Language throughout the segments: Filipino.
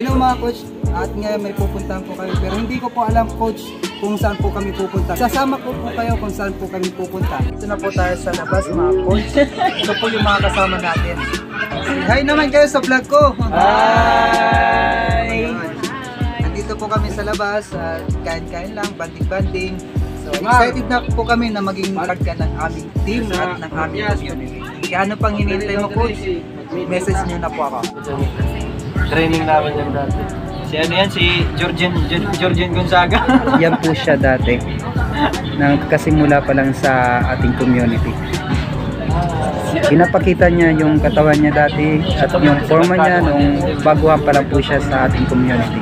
Hello mga coach, at ngayon may pupuntahan po kayo pero hindi ko po alam coach kung saan po kami pupunta. Sasama ko po kayo kung saan po kami pupunta. Ito na po tayo sa labas mga coach. Ito po yung mga kasama natin. Hi naman kayo sa vlog ko. Hi! Nandito po kami sa labas, kain-kain lang, banding-banding. So excited na po kami na maging part ka ng aming team at ng aming community. Kaya ano pang hinihintay mo coach? Message nyo na po ako. Training namin yan dati. Si ano yan? Si Georgian Gonzaga. Yan po siya dati. Nagkasimula pa lang sa ating community. Pinapakita niya yung katawan niya dati at yung forma niya nung baguhan pa lang po siya sa ating community.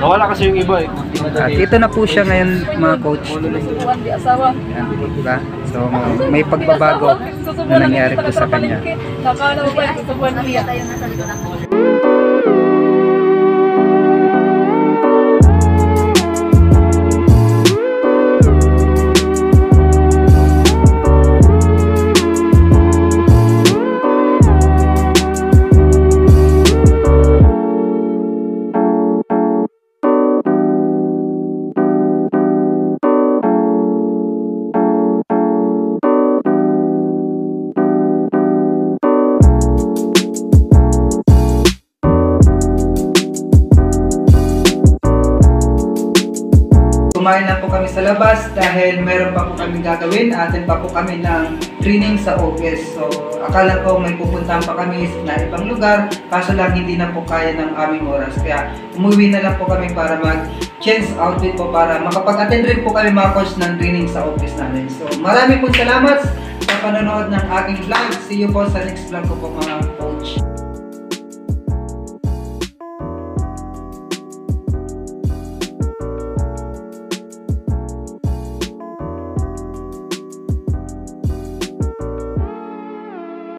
Nawala kasi yung iba eh. At ito na po siya ngayon mga coach. Yan, diba? So may pagbabago na nangyari po sa kanya. Kumain na po kami sa labas dahil meron pa po kami gagawin. Atin pa po kami ng training sa office. So akala ko may pupuntahan pa kami na ibang lugar, kaso lang hindi na po kaya ng aming oras. Kaya umuwi na lang po kami para mag-change outfit po para makapag-attend rin po kami mga coach ng training sa office namin. So marami po salamat sa panonood ng aking vlog. See you po sa next vlog ko po mga